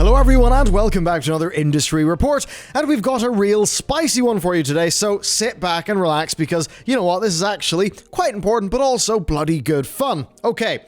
Hello everyone and welcome back to another industry report, and we've got a real spicy one for you today, so sit back and relax because you know what, this is actually quite important but also bloody good fun. Okay,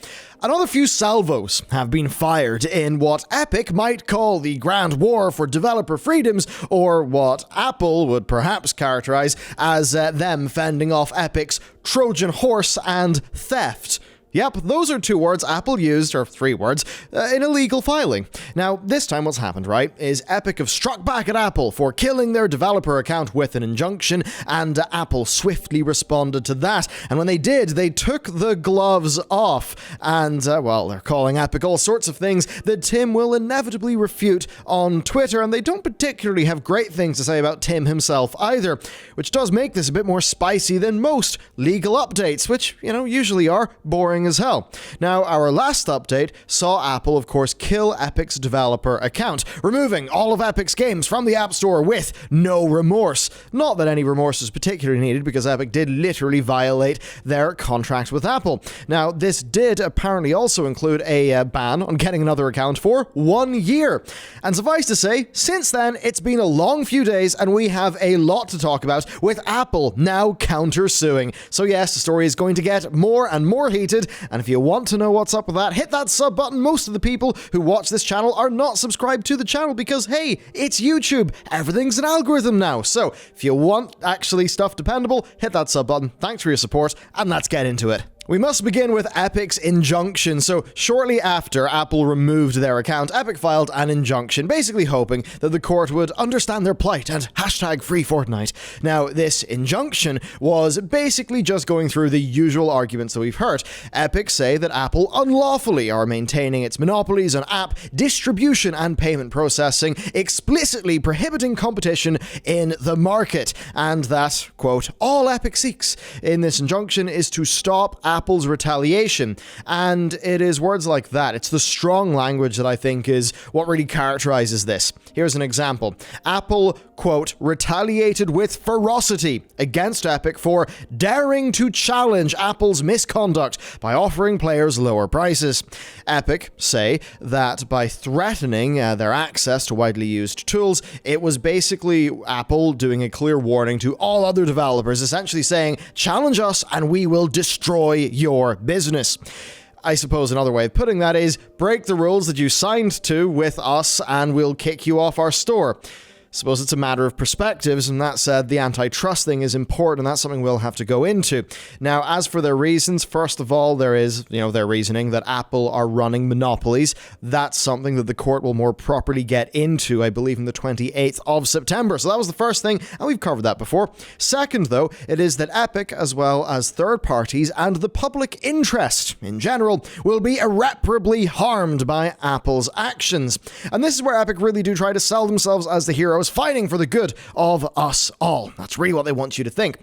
another few salvos have been fired in what Epic might call the Grand War for developer freedoms, or what Apple would perhaps characterize as them fending off Epic's Trojan horse and theft. Yep, those are two words Apple used, or three words, in illegal filing. Now, this time what's happened, right, is Epic have struck back at Apple for killing their developer account with an injunction, and Apple swiftly responded to that. And when they did, they took the gloves off. And, well, they're calling Epic all sorts of things that Tim will inevitably refute on Twitter, and they don't particularly have great things to say about Tim himself either, which does make this a bit more spicy than most legal updates, which, you know, usually are boring as hell. Now, our last update saw Apple, of course, kill Epic's developer account, removing all of Epic's games from the App Store with no remorse. Not that any remorse is particularly needed, because Epic did literally violate their contract with Apple. Now, this did apparently also include a ban on getting another account for 1 year. And suffice to say, since then, it's been a long few days, and we have a lot to talk about, with Apple now counter-suing. So yes, the story is going to get more and more heated, and if you want to know what's up with that, hit that sub button. Most of the people who watch this channel are not subscribed to the channel because, hey, it's YouTube. Everything's an algorithm now. So if you want actually stuff dependable, hit that sub button. Thanks for your support, and let's get into it. We must begin with Epic's injunction. So shortly after Apple removed their account, Epic filed an injunction, basically hoping that the court would understand their plight and hashtag free Fortnite. Now, this injunction was basically just going through the usual arguments that we've heard. Epic say that Apple unlawfully are maintaining its monopolies on app distribution and payment processing, explicitly prohibiting competition in the market, and that, quote, all Epic seeks in this injunction is to stop Apple's retaliation. And it is words like that. It's the strong language that I think is what really characterizes this. Here's an example. Apple, quote, retaliated with ferocity against Epic for daring to challenge Apple's misconduct by offering players lower prices. Epic say that by threatening their access to widely used tools, it was basically Apple doing a clear warning to all other developers, essentially saying, challenge us and we will destroy your business. I suppose another way of putting that is, break the rules that you signed to with us and we'll kick you off our store. Suppose it's a matter of perspectives, and that said, the antitrust thing is important, and that's something we'll have to go into. Now, as for their reasons, first of all, there is, their reasoning that Apple are running monopolies. That's something that the court will more properly get into, I believe, on the 28th of September. So that was the first thing, and we've covered that before. Second, though, it is that Epic, as well as third parties and the public interest in general, will be irreparably harmed by Apple's actions. And this is where Epic really do try to sell themselves as the heroes fighting for the good of us all. That's really what they want you to think.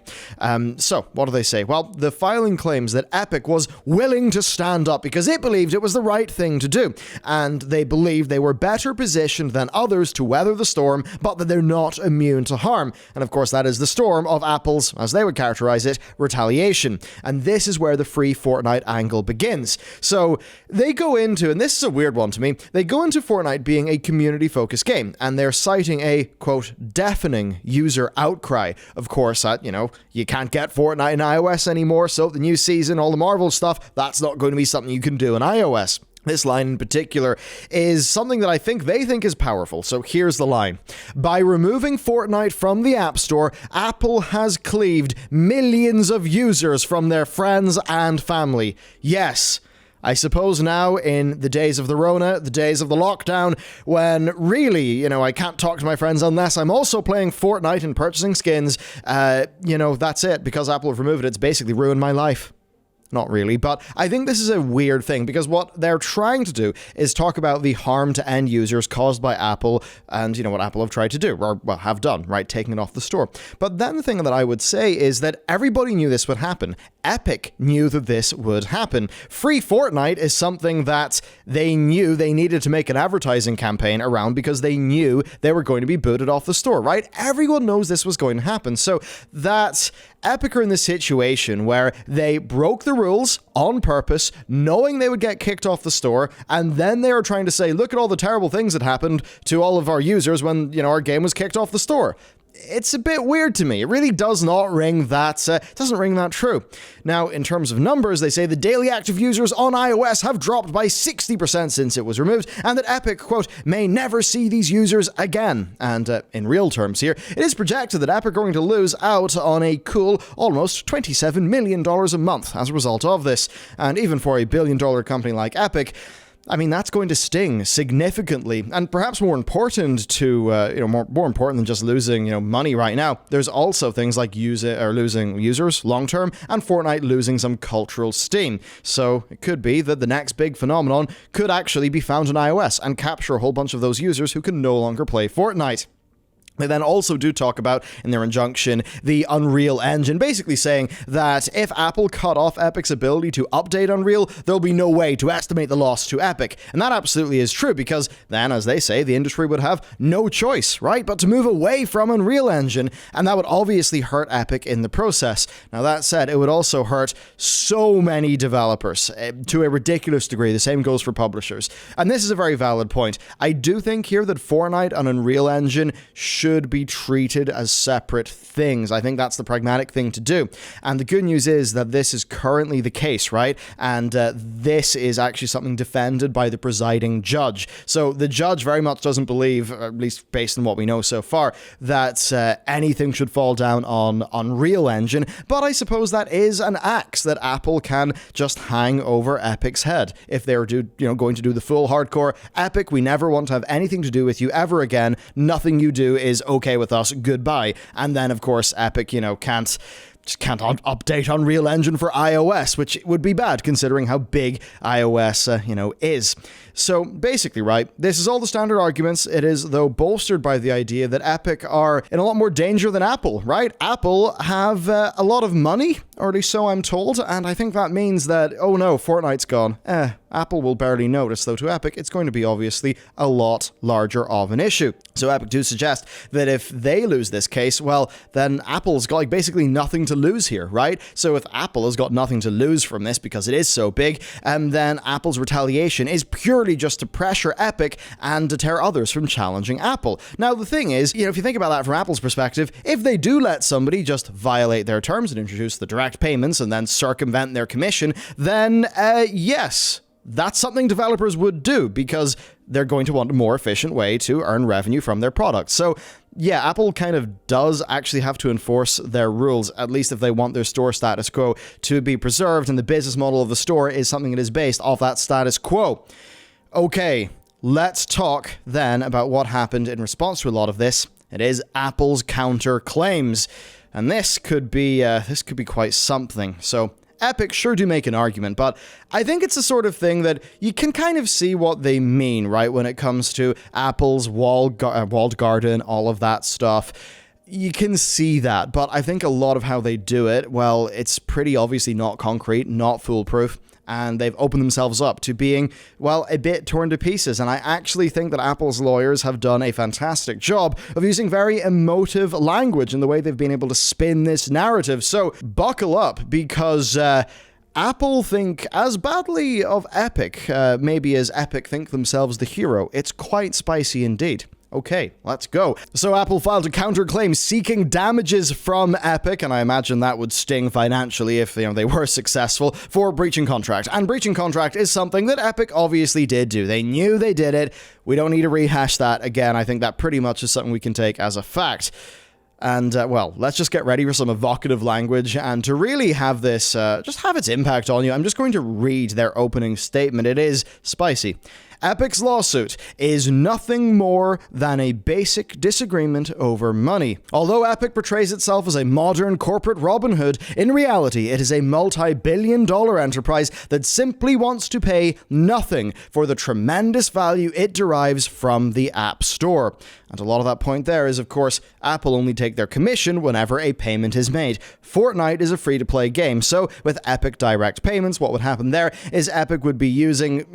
So, what do they say? Well, the filing claims that Epic was willing to stand up because it believed it was the right thing to do, and they believed they were better positioned than others to weather the storm, but that they're not immune to harm. And of course, that is the storm of Apple's, as they would characterize it, retaliation. And this is where the free Fortnite angle begins. So, they go into, and this is a weird one to me, they go into Fortnite being a community-focused game, and they're citing a, quote, deafening user outcry. Of course, you can't get Fortnite in iOS anymore, so the new season, all the Marvel stuff, that's not going to be something you can do in iOS. This line in particular is something that I think they think is powerful. So here's the line. By removing Fortnite from the App Store, Apple has cleaved millions of users from their friends and family. Yes, I suppose now, in the days of the Rona, the days of the lockdown, when really, I can't talk to my friends unless I'm also playing Fortnite and purchasing skins, that's it. Because Apple have removed it, it's basically ruined my life. Not really, but I think this is a weird thing because what they're trying to do is talk about the harm to end users caused by Apple and, what Apple have tried to do, or, well, have done, right, taking it off the store. But then the thing that I would say is that everybody knew this would happen. Epic knew that this would happen. Free Fortnite is something that they knew they needed to make an advertising campaign around because they knew they were going to be booted off the store, right? Everyone knows this was going to happen. So that Epic are in this situation where they broke the rules on purpose, knowing they would get kicked off the store, and then they are trying to say, look at all the terrible things that happened to all of our users when, our game was kicked off the store. It's a bit weird to me. It really does not ring that, doesn't ring that true. Now, in terms of numbers, they say the daily active users on iOS have dropped by 60% since it was removed, and that Epic, quote, may never see these users again. And in real terms here, it is projected that Epic are going to lose out on a cool almost $27 million a month as a result of this. And even for a billion-dollar company like Epic, I mean, that's going to sting significantly, and perhaps more important to, more important than just losing, money right now. There's also things like losing users long term, and Fortnite losing some cultural steam. So it could be that the next big phenomenon could actually be found on iOS and capture a whole bunch of those users who can no longer play Fortnite. They then also do talk about, in their injunction, the Unreal Engine, basically saying that if Apple cut off Epic's ability to update Unreal, there'll be no way to estimate the loss to Epic. And that absolutely is true, because then, as they say, the industry would have no choice, right, but to move away from Unreal Engine, and that would obviously hurt Epic in the process. Now, that said, it would also hurt so many developers to a ridiculous degree. The same goes for publishers. And this is a very valid point. I do think here that Fortnite and Unreal Engine should be treated as separate things. I think that's the pragmatic thing to do. And the good news is that this is currently the case, right? And this is actually something defended by the presiding judge. So the judge very much doesn't believe, at least based on what we know so far, that anything should fall down on Unreal Engine. But I suppose that is an axe that Apple can just hang over Epic's head. If they're going to do the full hardcore, Epic, we never want to have anything to do with you ever again. Nothing you do is okay with us, goodbye. And then, of course, Epic, can't update Unreal Engine for iOS, which would be bad considering how big iOS, is. So basically, right, this is all the standard arguments. It is, though, bolstered by the idea that Epic are in a lot more danger than Apple, right? Apple have a lot of money, or at least so I'm told, and I think that means that, oh no, Fortnite's gone. Apple will barely notice, though to Epic, it's going to be obviously a lot larger of an issue. So Epic do suggest that if they lose this case, well, then Apple's got basically nothing to lose here, right? So if Apple has got nothing to lose from this because it is so big, then Apple's retaliation is purely just to pressure Epic and deter others from challenging Apple. Now, the thing is, if you think about that from Apple's perspective, if they do let somebody just violate their terms and introduce the direct payments and then circumvent their commission, then yes, that's something developers would do because they're going to want a more efficient way to earn revenue from their products. So yeah, Apple kind of does actually have to enforce their rules, at least if they want their store status quo to be preserved, and the business model of the store is something that is based off that status quo. Okay, let's talk then about what happened in response to a lot of this. It is Apple's counterclaims, and this could be quite something. So Epic sure do make an argument, but I think it's the sort of thing that you can kind of see what they mean, right, when it comes to Apple's walled garden, all of that stuff. You can see that, but I think a lot of how they do it, well, it's pretty obviously not concrete, not foolproof, and they've opened themselves up to being, well, a bit torn to pieces. And I actually think that Apple's lawyers have done a fantastic job of using very emotive language in the way they've been able to spin this narrative. So buckle up, because Apple think as badly of Epic, maybe as Epic think themselves the hero. It's quite spicy indeed. Okay, let's go. So Apple filed a counterclaim seeking damages from Epic, and I imagine that would sting financially if they were successful, for breaching contract. And breaching contract is something that Epic obviously did do. They knew they did it. We don't need to rehash that again. I think that pretty much is something we can take as a fact. And, well, let's just get ready for some evocative language, and to really have this, just have its impact on you, I'm just going to read their opening statement. It is spicy. Epic's lawsuit is nothing more than a basic disagreement over money. Although Epic portrays itself as a modern corporate Robin Hood, in reality it is a multi-billion-dollar enterprise that simply wants to pay nothing for the tremendous value it derives from the App Store. And a lot of that point there is, of course, Apple only take their commission whenever a payment is made. Fortnite is a free-to-play game, so with Epic Direct Payments, what would happen there is Epic would be using,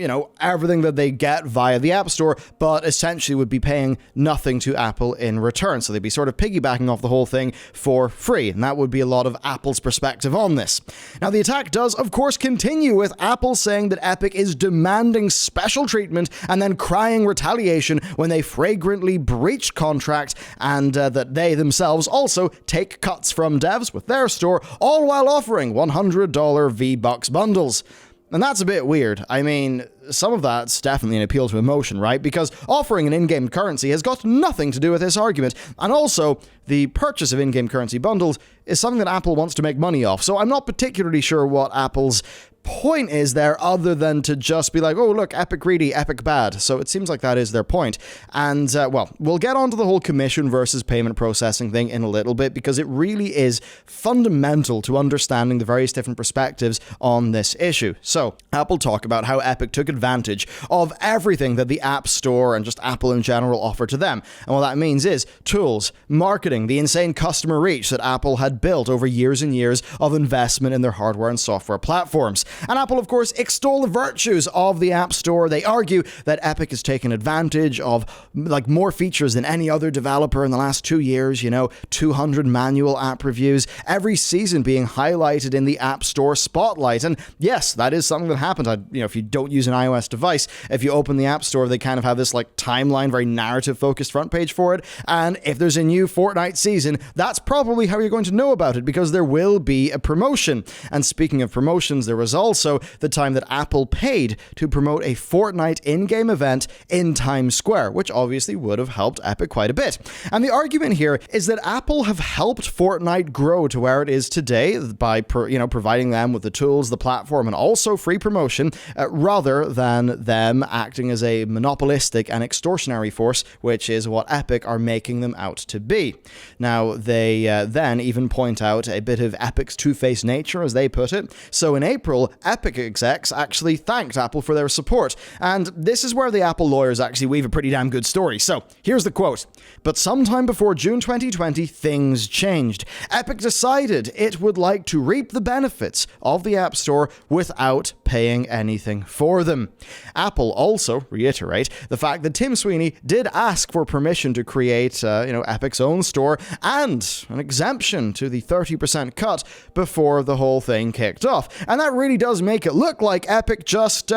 everything that they get via the App Store, but essentially would be paying nothing to Apple in return. So they'd be sort of piggybacking off the whole thing for free, and that would be a lot of Apple's perspective on this. Now, the attack does, of course, continue with Apple saying that Epic is demanding special treatment and then crying retaliation when they flagrantly breached contract, and that they themselves also take cuts from devs with their store, all while offering $100 V-Bucks bundles. And that's a bit weird. I mean, some of that's definitely an appeal to emotion, right? Because offering an in-game currency has got nothing to do with this argument. And also, the purchase of in-game currency bundles is something that Apple wants to make money off. So I'm not particularly sure what Apple's point is there, other than to just be like, oh, look, Epic greedy, Epic bad. So it seems like that is their point. And, we'll get onto the whole commission versus payment processing thing in a little bit, because it really is fundamental to understanding the various different perspectives on this issue. So Apple talk about how Epic took advantage of everything that the App Store and just Apple in general offer to them. And what that means is tools, marketing, the insane customer reach that Apple had built over years and years of investment in their hardware and software platforms. And Apple, of course, extol the virtues of the App Store. They argue that Epic has taken advantage of more features than any other developer in the last 2 years, 200 manual app reviews, every season being highlighted in the App Store spotlight. And yes, that is something that happens. If you don't use an iOS device, if you open the App Store, they kind of have this timeline, very narrative-focused front page for it. And if there's a new Fortnite season, that's probably how you're going to know about it, because there will be a promotion. And speaking of promotions, there was also the time that Apple paid to promote a Fortnite in-game event in Times Square, which obviously would have helped Epic quite a bit. And the argument here is that Apple have helped Fortnite grow to where it is today by providing them with the tools, the platform, and also free promotion, rather than them acting as a monopolistic and extortionary force, which is what Epic are making them out to be. Now, they then even point out a bit of Epic's two-faced nature, as they put it. So in April, Epic execs actually thanked Apple for their support, and this is where the Apple lawyers actually weave a pretty damn good story. So here's the quote. But sometime before June 2020, things changed. Epic decided it would like to reap the benefits of the App Store without paying anything for them. Apple also reiterate the fact that Tim Sweeney did ask for permission to create, Epic's own store and an exemption to the 30% cut before the whole thing kicked off. And that really does make it look like Epic just,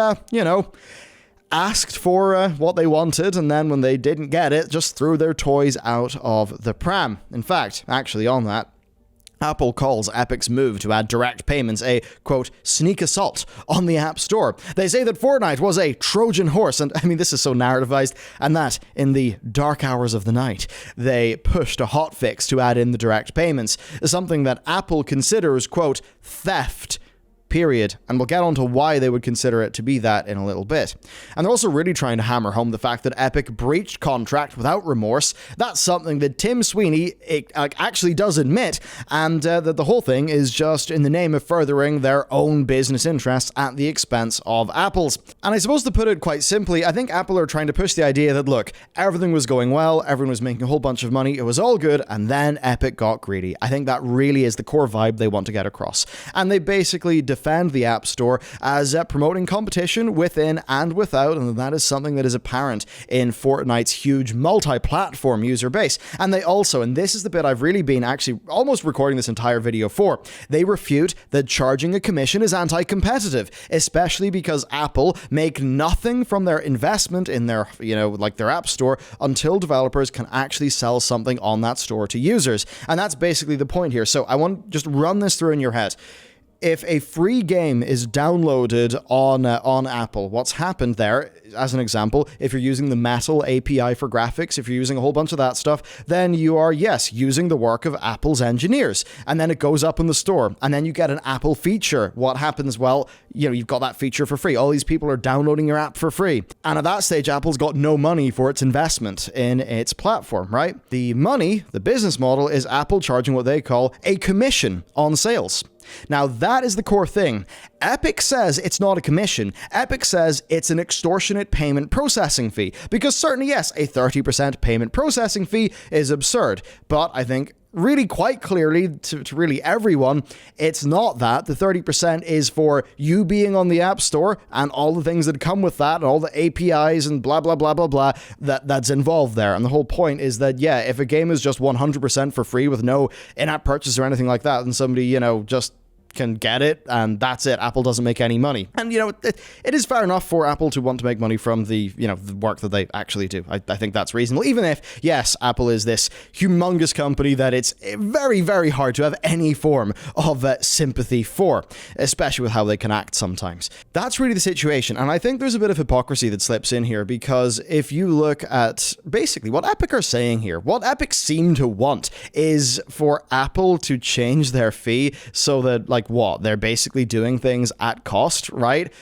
asked for what they wanted, and then when they didn't get it, just threw their toys out of the pram. In fact, actually on that, Apple calls Epic's move to add direct payments a, quote, sneak assault on the App Store. They say that Fortnite was a Trojan horse, and I mean, this is so narrativized, and that in the dark hours of the night, they pushed a hotfix to add in the direct payments, something that Apple considers, quote, theft. Period. And we'll get on to why they would consider it to be that in a little bit. And they're also really trying to hammer home the fact that Epic breached contract without remorse. That's something that Tim Sweeney actually does admit, and that the whole thing is just in the name of furthering their own business interests at the expense of Apple's. And I suppose to put it quite simply, I think Apple are trying to push the idea that, look, everything was going well, everyone was making a whole bunch of money, it was all good, and then Epic got greedy. I think that really is the core vibe they want to get across. And they basically defend the App Store as promoting competition within and without, and that is something that is apparent in Fortnite's huge multi-platform user base. And they also, and this is the bit I've really been actually almost recording this entire video for, they refute that charging a commission is anti-competitive, especially because Apple make nothing from their investment in their, their App Store until developers can actually sell something on that store to users. And that's basically the point here. So I want to just run this through in your head. If a free game is downloaded on Apple, what's happened there, as an example, if you're using the Metal API for graphics, if you're using a whole bunch of that stuff, then you are, yes, using the work of Apple's engineers. And then it goes up in the store, and then you get an Apple feature. What happens? Well, you've got that feature for free. All these people are downloading your app for free. And at that stage, Apple's got no money for its investment in its platform, right? The money, the business model, is Apple charging what they call a commission on sales. Now, that is the core thing. Epic says it's not a commission. Epic says it's an extortionate payment processing fee. Because certainly, yes, a 30% payment processing fee is absurd. But I think really quite clearly to really everyone, it's not that. The 30% is for you being on the App Store and all the things that come with that and all the APIs and blah, blah, blah, blah, blah, that's involved there. And the whole point is that, yeah, if a game is just 100% for free with no in-app purchase or anything like that, then somebody, just can get it, and that's it. Apple doesn't make any money. And, it is fair enough for Apple to want to make money from the work that they actually do. I think that's reasonable, even if, yes, Apple is this humongous company that it's very, very hard to have any form of sympathy for, especially with how they can act sometimes. That's really the situation, and I think there's a bit of hypocrisy that slips in here, because if you look at basically what Epic are saying here, what Epic seem to want is for Apple to change their fee so that, they're basically doing things at cost, right?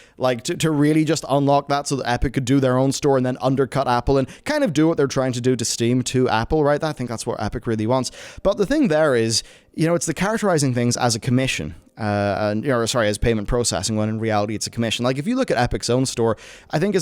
To really just unlock that so that Epic could do their own store and then undercut Apple and kind of do what they're trying to do to Steam to Apple, right? I think that's what Epic really wants. But the thing there is, it's the characterizing things as a commission. As payment processing, when in reality it's a commission. If you look at Epic's own store, I think 3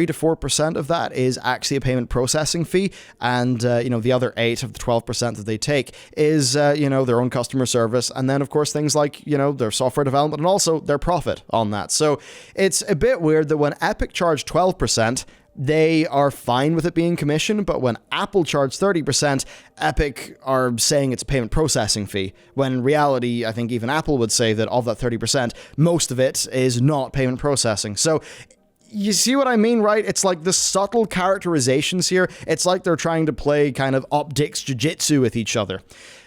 to 4% of that is actually a payment processing fee, and the other 8 of the 12% that they take is their own customer service, and then of course things like their software development and also their profit on that. So it's a bit weird that when Epic charged 12%, they are fine with it being commission, but when Apple charged 30%, Epic are saying it's a payment processing fee, when in reality, I think even Apple would say that of that 30%, most of it is not payment processing. So you see what I mean, right? It's like the subtle characterizations here. It's like they're trying to play kind of optics jiu-jitsu with each other.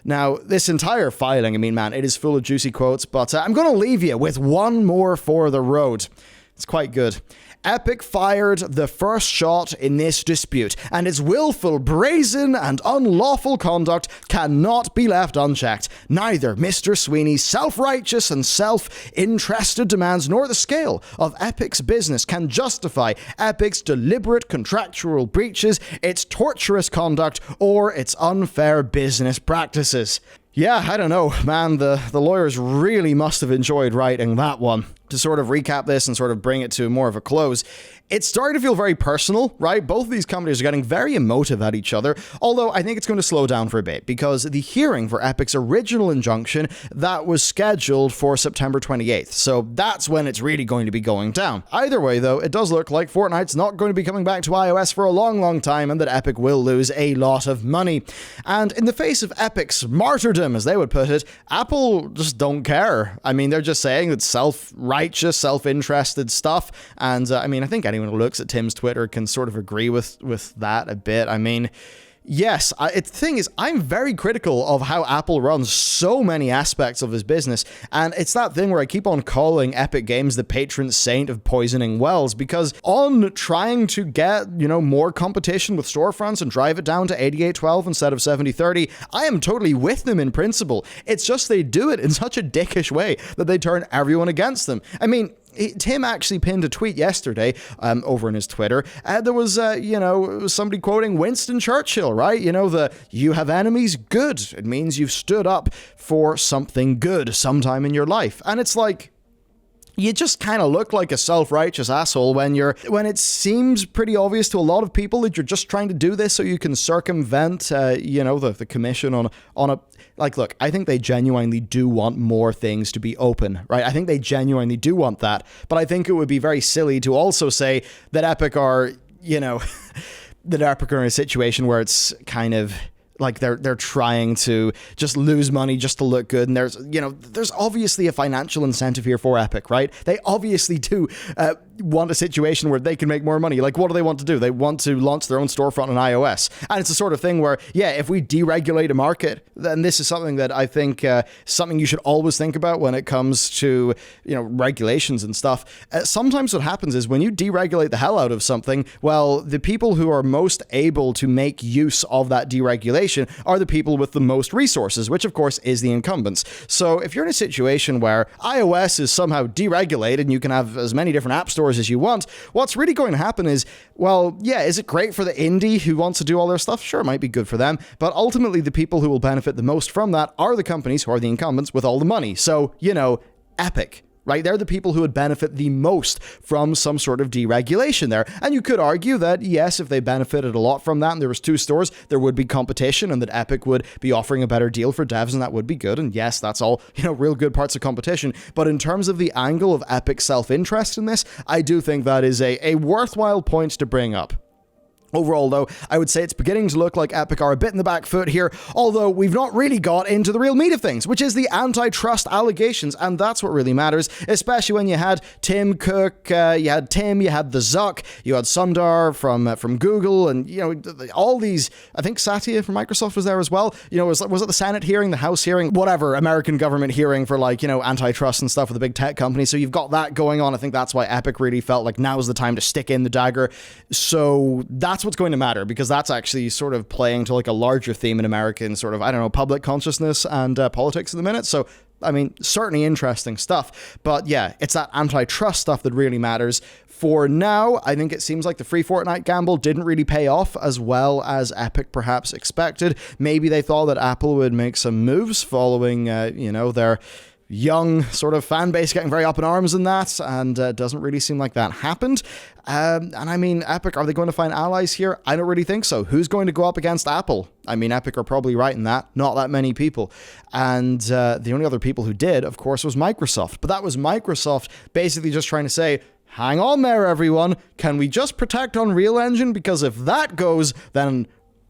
Now, this entire filing, it is full of juicy quotes, but I'm going to leave you with one more for the road. It's quite good. Epic fired the first shot in this dispute, and its willful, brazen, and unlawful conduct cannot be left unchecked. Neither Mr. Sweeney's self-righteous and self-interested demands nor the scale of Epic's business can justify Epic's deliberate contractual breaches, its torturous conduct, or its unfair business practices. Yeah, I don't know, man, the lawyers really must have enjoyed writing that one. To sort of recap this and sort of bring it to more of a close, it's starting to feel very personal, right? Both of these companies are getting very emotive at each other, although I think it's going to slow down for a bit, because the hearing for Epic's original injunction, that was scheduled for September 28th, so that's when it's really going to be going down. Either way, though, it does look like Fortnite's not going to be coming back to iOS for a long, long time, and that Epic will lose a lot of money. And in the face of Epic's martyrdom, as they would put it, Apple just don't care. They're just saying it's self-righteous, self-interested stuff, and I think anyone who looks at Tim's Twitter can sort of agree with that a bit. Yes, the thing is, I'm very critical of how Apple runs so many aspects of his business, and it's that thing where I keep on calling Epic Games the patron saint of poisoning wells, because on trying to get, more competition with storefronts and drive it down to 8812 instead of 7030, I am totally with them in principle. It's just they do it in such a dickish way that they turn everyone against them. Tim actually pinned a tweet yesterday over on his Twitter. There was, somebody quoting Winston Churchill, right? You have enemies, good. It means you've stood up for something good sometime in your life. And it's like, you just kind of look like a self-righteous asshole when it seems pretty obvious to a lot of people that you're just trying to do this so you can circumvent, the commission on a... look, I think they genuinely do want more things to be open, right? I think they genuinely do want that, but I think it would be very silly to also say that Epic are, that Epic are in a situation where it's kind of... they're trying to just lose money just to look good, and there's obviously a financial incentive here for Epic, right? They obviously do want a situation where they can make more money. What do they want to do? They want to launch their own storefront on iOS, and it's the sort of thing where, yeah, if we deregulate a market, then this is something that I think something you should always think about when it comes to regulations and stuff. Sometimes what happens is when you deregulate the hell out of something, well, the people who are most able to make use of that deregulation are the people with the most resources, which of course is the incumbents. So if you're in a situation where iOS is somehow deregulated and you can have as many different app stores stores as you want, what's really going to happen is, well, yeah, is it great for the indie who wants to do all their stuff? Sure, it might be good for them, but ultimately the people who will benefit the most from that are the companies who are the incumbents with all the money. So, Epic. Right? They're the people who would benefit the most from some sort of deregulation there. And you could argue that, yes, if they benefited a lot from that and there was 2 stores, there would be competition and that Epic would be offering a better deal for devs and that would be good. And yes, that's all, real good parts of competition. But in terms of the angle of Epic's self-interest in this, I do think that is a worthwhile point to bring up. Overall, though, I would say it's beginning to look like Epic are a bit in the back foot here, although we've not really got into the real meat of things, which is the antitrust allegations, and that's what really matters, especially when you had Tim Cook, you had Tim, you had the Zuck, you had Sundar from Google, and, all these, I think Satya from Microsoft was there as well. Was it the Senate hearing, the House hearing, whatever, American government hearing for, antitrust and stuff with the big tech companies, so you've got that going on. I think that's why Epic really felt like now's the time to stick in the dagger, so that's what's going to matter, because that's actually sort of playing to a larger theme in American sort of, public consciousness and politics in the minute. So, certainly interesting stuff. But yeah, it's that antitrust stuff that really matters. For now, I think it seems like the free Fortnite gamble didn't really pay off as well as Epic perhaps expected. Maybe they thought that Apple would make some moves following, their young sort of fan base getting very up in arms in that, and it doesn't really seem like that happened. Epic, are they going to find allies here? I don't really think so. Who's going to go up against Apple? Epic are probably right in that. Not that many people. And the only other people who did, of course, was Microsoft. But that was Microsoft basically just trying to say, hang on there, everyone. Can we just protect Unreal Engine? Because if that goes, then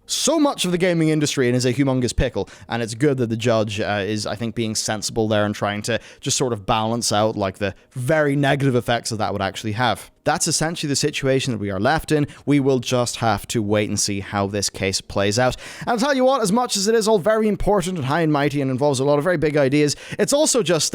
so much of the gaming industry is a humongous pickle, and it's good that the judge is, I think, being sensible there and trying to just sort of balance out the very negative effects that would actually have. That's essentially the situation that we are left in. We will just have to wait and see how this case plays out. And I'll tell you what, as much as it is all very important and high and mighty and involves a lot of very big ideas, it's also just,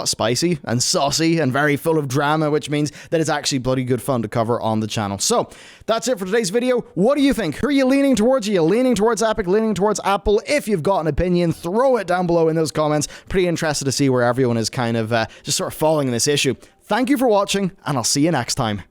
spicy and saucy and very full of drama, which means that it's actually bloody good fun to cover on the channel. So, that's it for today's video. What do you think? Who are you leaning towards? Are you leaning towards Epic, leaning towards Apple? If you've got an opinion, throw it down below in those comments. Pretty interested to see where everyone is kind of just sort of falling in this issue. Thank you for watching, and I'll see you next time.